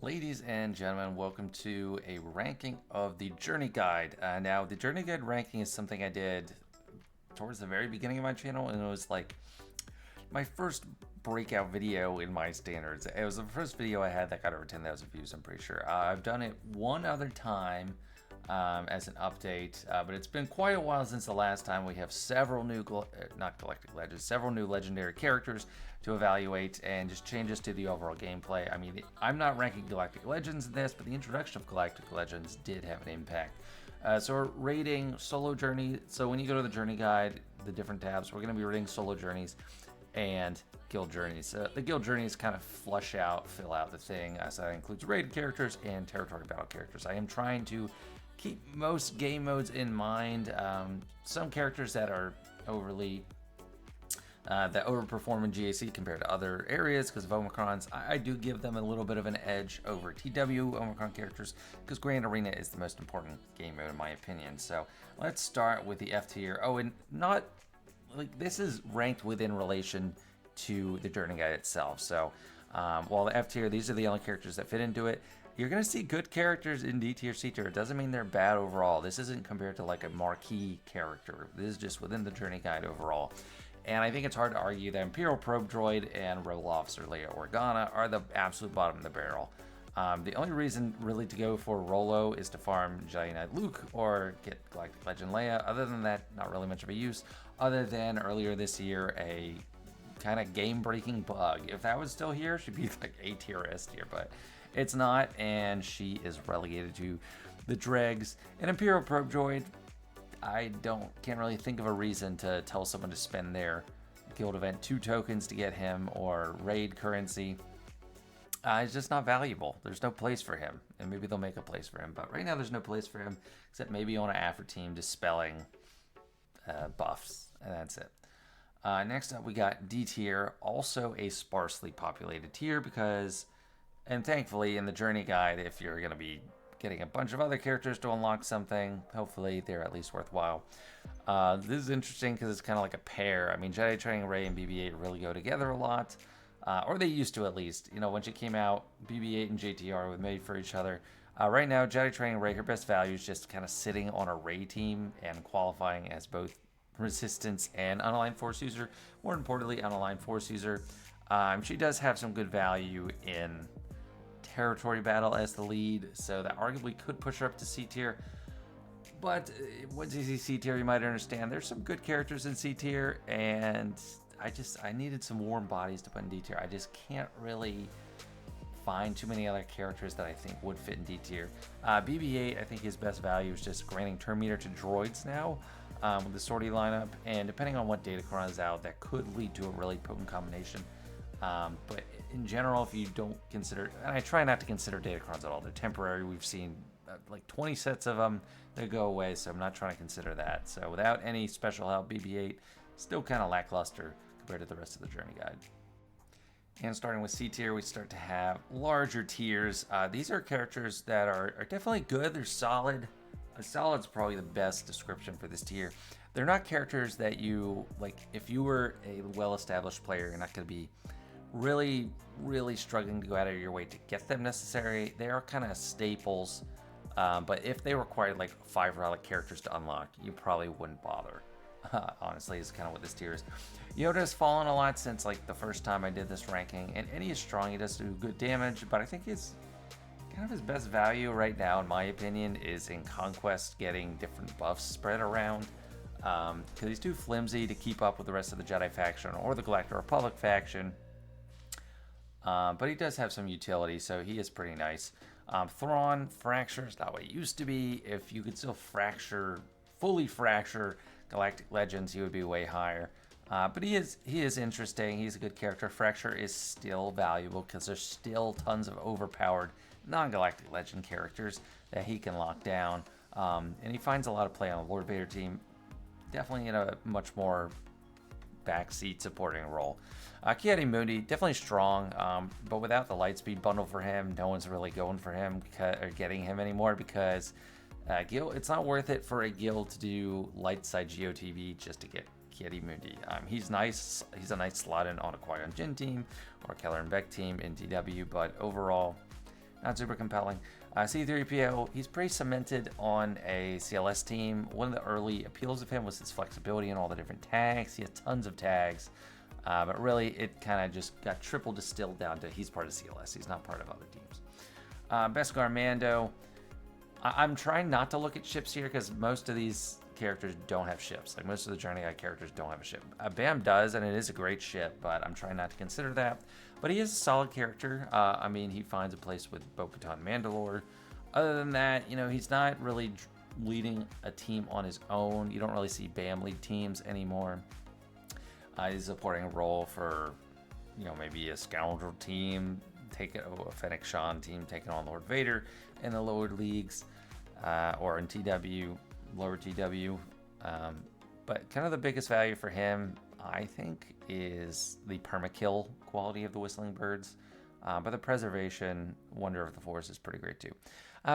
Ladies and gentlemen, welcome to a ranking of the Journey Guide. Now, the Journey Guide ranking is something I did towards the very beginning of my channel, and it was like my first breakout video in my standards. It was the first video I had that got over 10,000 views, I'm pretty sure. I've done it one other time as an update, but it's been quite a while since the last time. We have several new, not Galactic Legends, several new legendary characters to evaluate and just changes to the overall gameplay. I mean, I'm not ranking Galactic Legends in this, but the introduction of Galactic Legends did have an impact. So we're rating solo journey. So when you go to the journey guide, the different tabs, we're going to be rating solo journeys and guild journeys. The guild journeys kind of fill out the thing. So that includes raid characters and territory battle characters. I am trying to keep most game modes in mind. Some characters that are overly that overperform in GAC compared to other areas because of Omicrons, I do give them a little bit of an edge over TW Omicron characters because Grand Arena is the most important game mode in my opinion. So let's start with the F tier. Oh, and not like this is ranked within relation to the Journey Guide itself. So while the F tier, these are the only characters that fit into it. You're going to see good characters in D tier, C tier. It doesn't mean they're bad overall. This isn't compared to like a marquee character. This is just within the Journey Guide overall. And I think it's hard to argue that Imperial Probe Droid and Rebel Officer Leia Organa are the absolute bottom of the barrel. The only reason really to go for Rolo is to farm Jedi Knight Luke or get Galactic Legend Leia. Other than that, not really much of a use. Other than earlier this year, a kind of game-breaking bug. If that was still here, she'd be like A tier or S tier, but it's not, and she is relegated to the dregs. An Imperial Probe Droid, I can't really think of a reason to tell someone to spend their guild event 2 tokens to get him or raid currency. It's just not valuable. There's no place for him, and maybe they'll make a place for him, but right now there's no place for him except maybe on an Afro team dispelling buffs, and that's it. Next up, we got D tier, also a sparsely populated tier because, and thankfully in the Journey Guide, if you're going to be getting a bunch of other characters to unlock something, hopefully they're at least worthwhile. This is interesting because it's kind of like a pair. I mean, Jedi Training Rey and BB-8 really go together a lot, or they used to at least. You know, when she came out, BB-8 and JTR were made for each other. Right now, Jedi Training Rey, her best value is just kind of sitting on a Rey team and qualifying as both Resistance and Unaligned Force user. More importantly, Unaligned Force user. She does have some good value in territory battle as the lead, so that arguably could push her up to C tier. But once you see C tier, you might understand there's some good characters in C tier, and I needed some warm bodies to put in D tier. I just can't really find too many other characters that I think would fit in D tier. BB-8, I think his best value is just granting turn meter to droids now with the sortie lineup, and depending on what Datacron is out, that could lead to a really potent combination. But in general, if you don't consider, and I try not to consider Datacrons at all, they're temporary. We've seen like 20 sets of them, they go away, so I'm not trying to consider that. So without any special help, BB-8 still kind of lackluster compared to the rest of the Journey Guide. And starting with C tier, we start to have larger tiers. These are characters that are definitely good. They're solid. Solid's probably the best description for this tier. They're not characters that you, like, if you were a well-established player, you're not going to be really struggling to go out of your way to get them necessary. They are kind of staples, but if they required like 5 relic characters to unlock, you probably wouldn't bother. Honestly, is kind of what this tier is. Yoda has fallen a lot since like the first time I did this ranking, and he is strong. He does do good damage, but I think it's kind of his best value right now, in my opinion, is in Conquest, getting different buffs spread around. Because he's too flimsy to keep up with the rest of the Jedi faction or the Galactic Republic faction. But he does have some utility, so he is pretty nice. Thrawn, Fracture is not what it used to be. If you could still fully fracture Galactic Legends, he would be way higher. But he is interesting. He's a good character. Fracture is still valuable because there's still tons of overpowered non-Galactic Legend characters that he can lock down. And he finds a lot of play on the Lord Vader team. Definitely in a much more backseat supporting role. Ki-Adi-Mundi, definitely strong, but without the Lightspeed bundle for him, no one's really going for him or getting him anymore because it's not worth it for a guild to do light side GOTV just to get Ki-Adi-Mundi. He's nice. He's a nice slot in on a Qui-Gon Jinn team or Keller and Beck team in DW, but overall, not super compelling. C3PO, he's pretty cemented on a CLS team. One of the early appeals of him was his flexibility and all the different tags. He has tons of tags, but really it kind of just got triple distilled down to he's part of CLS. He's not part of other teams. Beskar Mando, I'm trying not to look at ships here because most of these characters don't have ships. Like most of the Journey Guide characters don't have a ship. Bam does, and it is a great ship, but I'm trying not to consider that. But he is a solid character. I mean, he finds a place with Bo-Katan Mandalore. Other than that, he's not really leading a team on his own. You don't really see Bam lead teams anymore. He's supporting a role for, maybe a Scoundrel team, a Fennec Shan team taking on Lord Vader in the lower leagues, or in TW, lower TW. But kind of the biggest value for him, I think, is the permakill quality of the Whistling Birds. But the preservation, Wonder of the Force is pretty great too.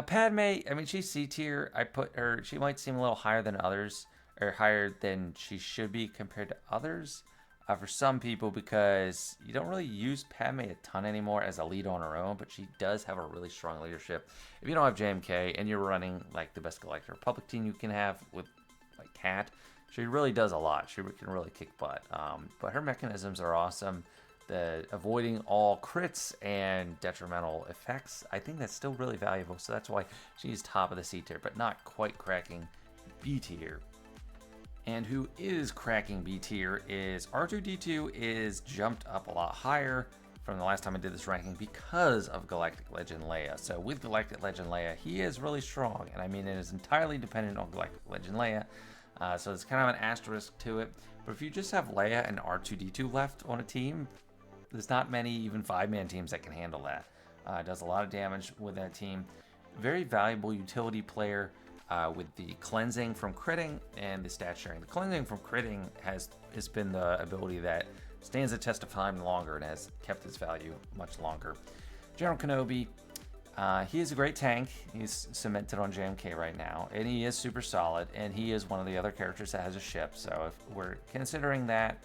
Padme, I mean, she's C tier. I put her, she might seem a little higher than others, or higher than she should be compared to others. For some people, because you don't really use Padme a ton anymore as a lead on her own, but she does have a really strong leadership. If you don't have JMK and you're running like the best Galactic Republic team you can have with like Cat, she really does a lot. She can really kick butt. But her mechanisms are awesome. The avoiding all crits and detrimental effects, I think that's still really valuable. So that's why she's top of the C tier, but not quite cracking B tier. And who is cracking B tier is R2-D2 is jumped up a lot higher from the last time I did this ranking because of Galactic Legend Leia. So with Galactic Legend Leia, he is really strong. And I mean, it is entirely dependent on Galactic Legend Leia. So it's kind of an asterisk to it. But if you just have Leia and R2-D2 left on a team, there's not many even 5-man teams that can handle that. Does a lot of damage with that team. Very valuable utility player. With the cleansing from critting and the stat sharing. The cleansing from critting has been the ability that stands the test of time longer and has kept its value much longer. General Kenobi, he is a great tank. He's cemented on JMK right now, and he is super solid, and he is one of the other characters that has a ship. So if we're considering that,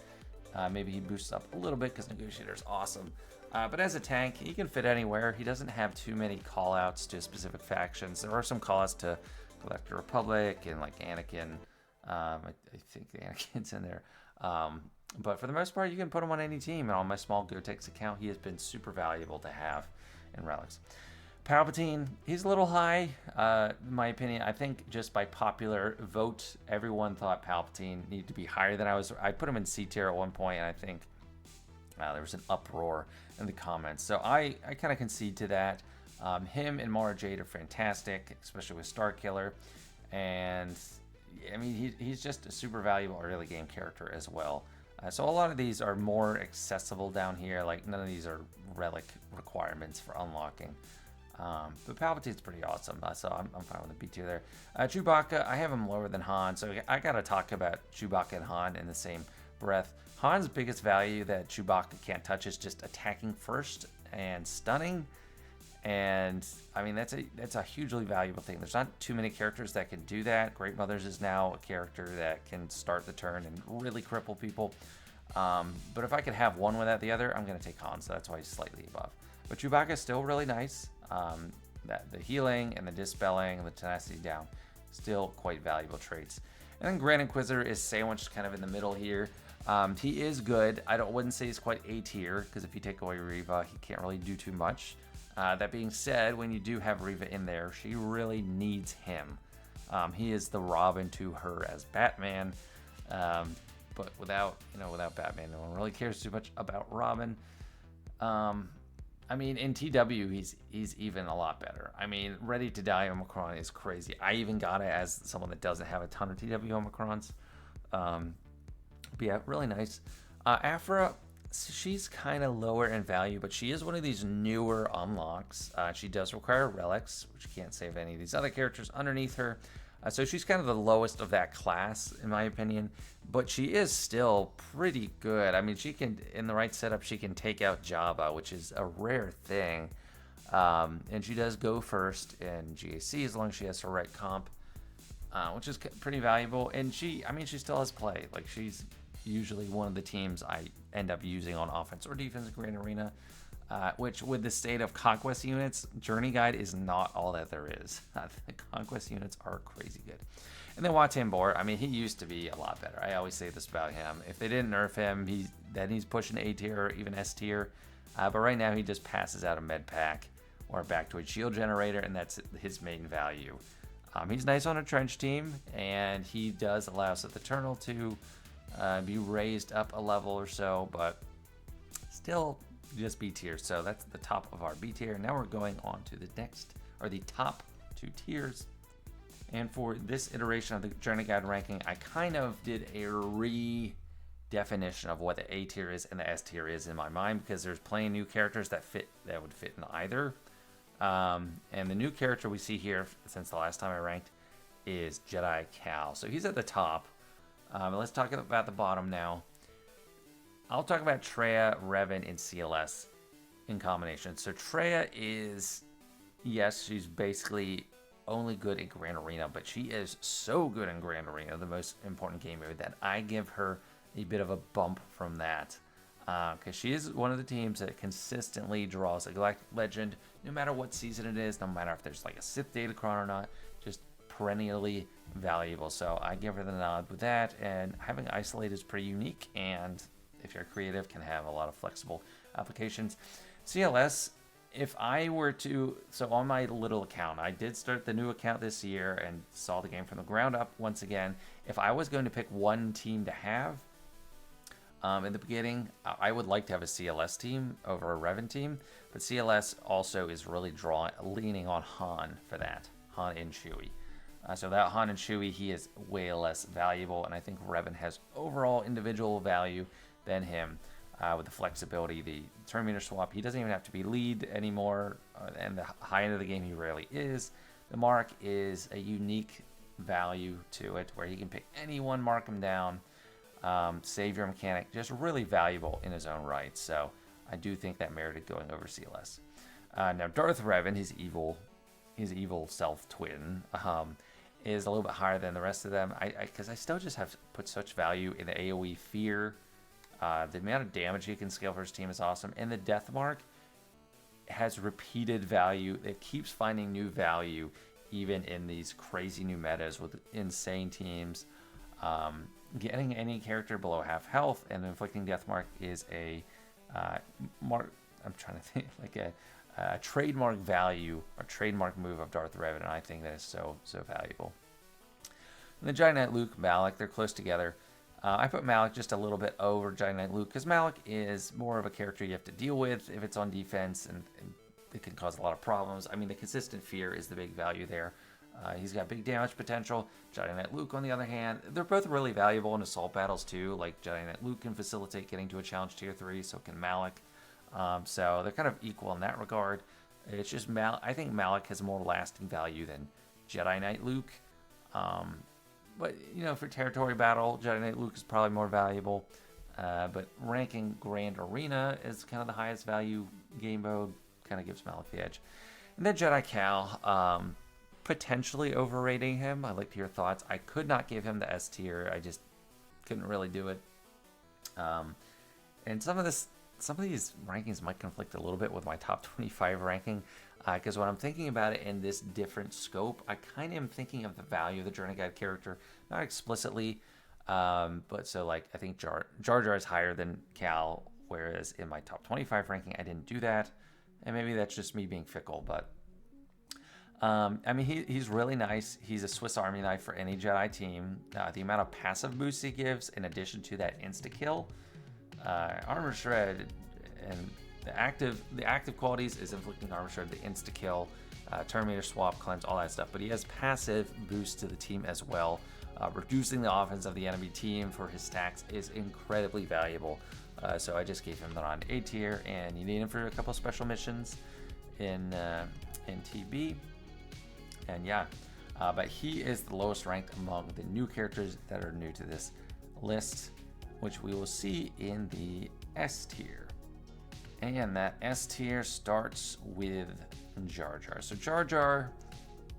maybe he boosts up a little bit because Negotiator is awesome. But as a tank, he can fit anywhere. He doesn't have too many call-outs to specific factions. There are some call-outs to Galactic Republic and like Anakin. I think Anakin's in there. But for the most part, you can put him on any team. And on my small Gotex account, he has been super valuable to have in Relics. Palpatine, he's a little high, in my opinion. I think just by popular vote, everyone thought Palpatine needed to be higher than I was. I put him in C tier at one point, and I think there was an uproar in the comments. So I kind of concede to that. Him and Mara Jade are fantastic, especially with Starkiller. And, I mean, he's just a super valuable early game character as well. So a lot of these are more accessible down here. Like, none of these are relic requirements for unlocking. But Palpatine's pretty awesome, so I'm fine with the B tier there. Chewbacca, I have him lower than Han, so I gotta talk about Chewbacca and Han in the same breath. Han's biggest value that Chewbacca can't touch is just attacking first and stunning. And I mean, that's a hugely valuable thing. There's not too many characters that can do that. Great Mothers is now a character that can start the turn and really cripple people. But if I could have one without the other, I'm going to take Han, so that's why he's slightly above. But Chewbacca is still really nice. That the healing and the dispelling and the tenacity down, still quite valuable traits. And then Grand Inquisitor is sandwiched kind of in the middle here. He is good. Wouldn't say he's quite A tier, because if you take away Reva, he can't really do too much. That being said, when you do have Reva in there, she really needs him. He is the Robin to her as Batman, but without Batman, no one really cares too much about Robin. I mean, in TW, he's even a lot better. I mean, Ready to Die Omicron is crazy. I even got it as someone that doesn't have a ton of TW Omicrons. But yeah, really nice. Aphra, she's kind of lower in value, but she is one of these newer unlocks. She does require relics, which you can't say of any of these other characters underneath her. So she's kind of the lowest of that class, in my opinion, but she is still pretty good. I mean, she can, in the right setup, she can take out Jabba, which is a rare thing. And she does go first in GAC as long as she has her right comp, which is pretty valuable. And she still has play. Like, she's usually one of the teams I end up using on offense or defense in Grand Arena. which with the state of conquest units, Journey Guide is not all that there is. The conquest units are crazy good. And then Watem Bor, I mean, he used to be a lot better. I always say this about him. If they didn't nerf him, then he's pushing A tier or even S tier. But right now he just passes out a med pack or back to a shield generator, and that's his main value. He's nice on a trench team, and he does allow Sith Eternal to be raised up a level or so, but still just B tier. So that's the top of our B tier. Now we're going on to the next, or the top 2 tiers. And for this iteration of the Journey Guide ranking, I kind of did a redefinition of what the A tier is and the S tier is in my mind, because there's plenty of new characters that would fit in either. And the new character we see here since the last time I ranked is Jedi Cal. So he's at the top. Let's talk about the bottom now. I'll talk about Traya, Revan, and CLS in combination. So Traya is, yes, she's basically only good in Grand Arena, but she is so good in Grand Arena, the most important game mode, that I give her a bit of a bump from that. Because she is one of the teams that consistently draws a Galactic Legend, no matter what season it is, no matter if there's like a Sith Datacron or not, just perennially valuable. So I give her the nod with that, and having Isolate is pretty unique, and if you're creative, can have a lot of flexible applications. CLS, if I were to, so on my little account, I did start the new account this year and saw the game from the ground up once again. If I was going to pick one team to have, in the beginning, I would like to have a CLS team over a Revan team, but CLS also is really leaning on Han for that, Han and Chewie. So that Han and Chewie, he is way less valuable, and I think Revan has overall individual value than him. With the flexibility, the turn meter swap, he doesn't even have to be lead anymore, and the high end of the game he rarely is. The mark is a unique value to it, where he can pick any one, mark him down, save your mechanic, just really valuable in his own right. So I do think that merited going over CLS. Now Darth Revan, his evil self-twin, is a little bit higher than the rest of them, because I still just have put such value in the AoE fear. The amount of damage he can scale for his team is awesome, and the death mark has repeated value. It keeps finding new value even in these crazy new metas with insane teams. Getting any character below half health and inflicting death mark is a mark. I'm trying to think, like a trademark value or trademark move of Darth Revan, and I think that is so valuable. And the Jedi Knight Luke, Malak, they're close together. I put Malak just a little bit over Jedi Knight Luke, because Malak is more of a character you have to deal with if it's on defense, and it can cause a lot of problems. I mean, the consistent fear is the big value there. He's got big damage potential. Jedi Knight Luke, on the other hand, they're both really valuable in assault battles too. Like Jedi Knight Luke can facilitate getting to a challenge tier 3, so can Malak. So they're kind of equal in that regard. It's just I think Malak has more lasting value than Jedi Knight Luke. But, you know, for territory battle, Jedi Knight Luke is probably more valuable. But ranking Grand Arena is kind of the highest value game mode, kind of gives Malak the edge. And then Jedi Cal, potentially overrating him. I'd like to hear thoughts. I could not give him the S tier. I just couldn't really do it. And some of these rankings might conflict a little bit with my top 25 ranking. Because when I'm thinking about it in this different scope, I kind of am thinking of the value of the Journey Guide character, not explicitly, but so like I think Jar Jar is higher than Cal, whereas in my top 25 ranking I didn't do that, and maybe that's just me being fickle. But I mean, he's really nice. He's a Swiss Army knife for any Jedi team. The amount of passive boosts he gives, in addition to that insta kill, armor shred, and the active qualities is inflicting armor shred, the insta kill, Terminator swap, cleanse, all that stuff. But he has passive boosts to the team as well. Reducing the offense of the enemy team for his stacks is incredibly valuable. So I just gave him the non A tier, and you need him for a couple special missions in TB. And yeah, but he is the lowest ranked among the new characters that are new to this list, which we will see in the S tier. And that S tier starts with Jar Jar. So Jar Jar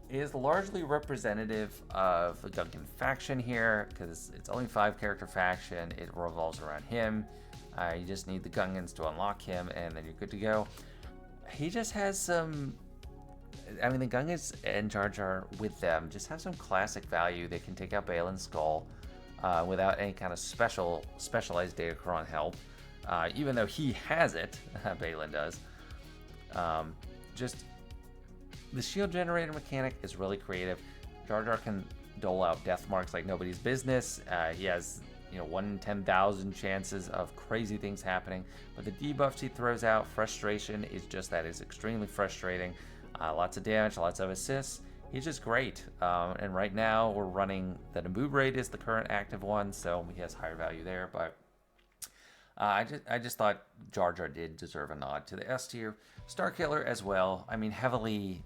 is largely representative of the Gungan faction here, because it's only 5 character faction. It revolves around him. You just need the Gungans to unlock him, and then you're good to go. He just has some... I mean, the Gungans and Jar Jar with them just have some classic value. They can take out Balin's Skull without any kind of specialized Datacron help. Even though he has it, Balin does. Just the shield generator mechanic is really creative. Jar Jar can dole out death marks like nobody's business. He has 1 in 10,000 chances of crazy things happening. But the debuffs he throws out, frustration is just that. Is extremely frustrating. Lots of damage, lots of assists. He's just great. And right now we're running the Naboo Raid is the current active one, so he has higher value there. But I just thought Jar Jar did deserve a nod to the S tier. Starkiller as well. I mean, heavily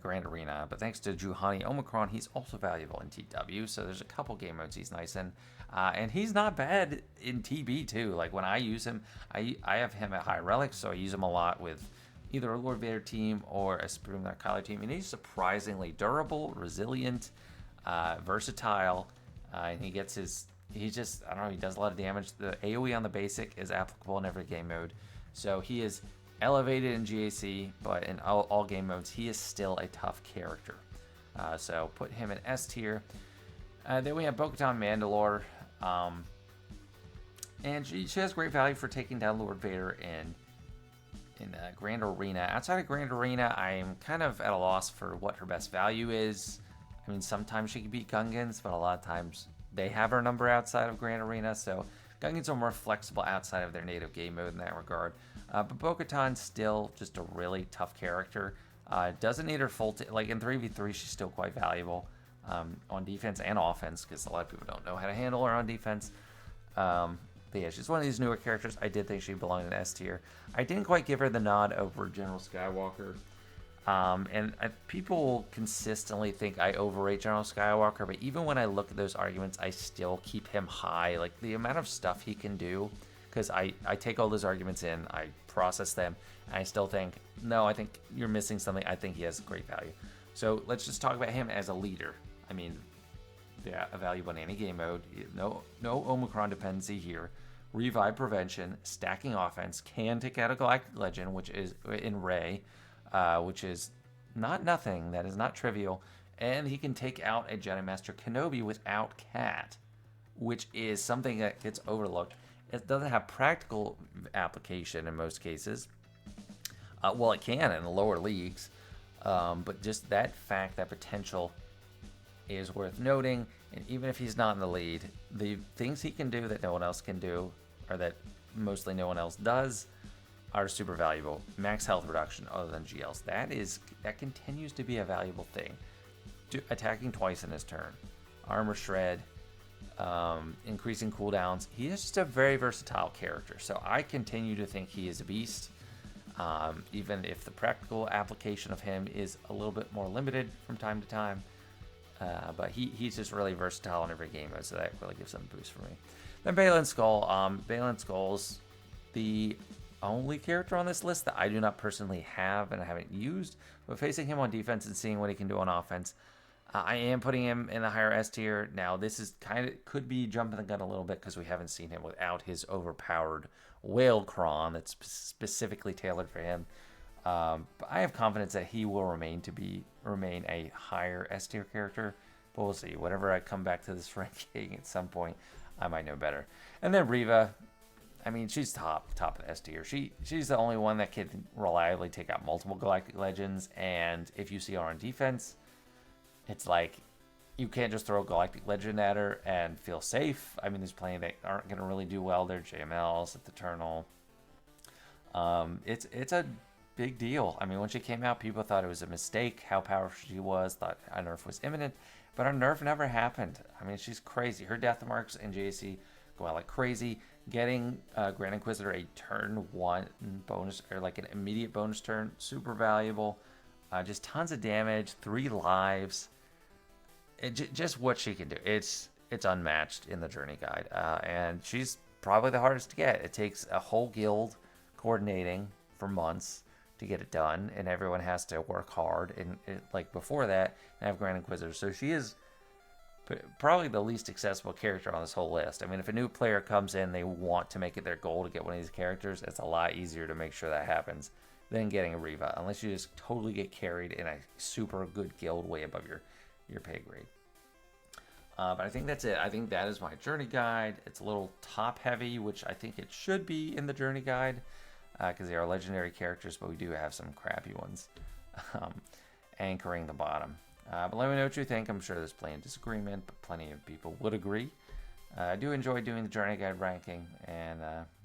Grand Arena, but thanks to Juhani Omicron, he's also valuable in TW. So there's a couple game modes he's nice in, and he's not bad in TB too. Like when I use him, I have him at high relics, so I use him a lot with either a Lord Vader team or a Supreme Dark Kylo team, and he's surprisingly durable, resilient, versatile, and he gets his. He just, I don't know, he does a lot of damage. The AoE on the basic is applicable in every game mode, so he is elevated in GAC, but in all game modes, he is still a tough character. So put him in S tier. Then we have Bo-Katan Mandalore, and she has great value for taking down Lord Vader in Grand Arena. Outside of Grand Arena, I'm kind of at a loss for what her best value is. I mean, sometimes she can beat Gungans, but a lot of times they have her number outside of Grand Arena, so Gungans are more flexible outside of their native game mode in that regard. But Bo-Katan's still just a really tough character. Doesn't need her full... like in 3v3, she's still quite valuable on defense and offense, because a lot of people don't know how to handle her on defense. But yeah, she's one of these newer characters. I did think she belonged in S tier. I didn't quite give her the nod over General Skywalker. People consistently think I overrate General Skywalker, but even when I look at those arguments, I still keep him high. Like the amount of stuff he can do, because I take all those arguments in, I process them, and I still think, no, I think you're missing something. I think he has great value. So let's just talk about him as a leader. I mean, yeah, valuable in any game mode. No Omicron dependency here. Revive prevention, stacking offense, can take out a Galactic Legend, which is in Rey, which is not nothing. That is not trivial. And he can take out a Jedi Master Kenobi without Cat, which is something that gets overlooked. It doesn't have practical application in most cases. Well, it can in the lower leagues, but just that fact, that potential is worth noting. And even if he's not in the lead, the things he can do that no one else can do, or that mostly no one else does, are super valuable. Max health reduction other than GLs. That continues to be a valuable thing. Attacking twice in his turn. Armor shred. Increasing cooldowns. He is just a very versatile character. So I continue to think he is a beast. Even if the practical application of him is a little bit more limited from time to time. But he's just really versatile in every game mode, so that really gives him a boost for me. Then Balin Skull. Balin Skull's the only character on this list that I do not personally have and I haven't used, but facing him on defense and seeing what he can do on offense, I am putting him in the higher S tier. Now, this is could be jumping the gun a little bit because we haven't seen him without his overpowered Whale Cron that's specifically tailored for him. But I have confidence that he will remain a higher S tier character. But we'll see. Whenever I come back to this ranking at some point, I might know better. And then Reva, I mean, she's top of the S tier. She's the only one that can reliably take out multiple Galactic Legends. And if you see her on defense, it's like you can't just throw a Galactic Legend at her and feel safe. I mean, there's plenty that aren't going to really do well. They're JMLs, Sith Eternal. It's a big deal. I mean, when she came out, people thought it was a mistake how powerful she was, thought a nerf was imminent, but a nerf never happened. I mean, she's crazy. Her death marks in JC go out like crazy. Getting Grand Inquisitor a turn 1 bonus, or like an immediate bonus turn, super valuable. Just tons of damage, 3 lives. Just what she can do. It's unmatched in the Journey Guide. And she's probably the hardest to get. It takes a whole guild coordinating for months to get it done, and everyone has to work hard and like before that and have Grand Inquisitor. So she is probably the least accessible character on this whole list. I mean, if a new player comes in, they want to make it their goal to get one of these characters, it's a lot easier to make sure that happens than getting a Reva, unless you just totally get carried in a super good guild way above your pay grade. But I think that's it. I think that is my journey guide. It's a little top heavy, which I think it should be in the journey guide, because they are legendary characters, but we do have some crappy ones anchoring the bottom. But let me know what you think. I'm sure there's plenty of disagreement, but plenty of people would agree. I do enjoy doing the journey guide ranking, and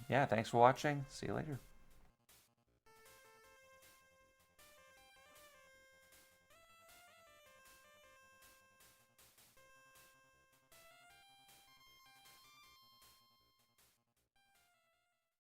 yeah, thanks for watching. See you later.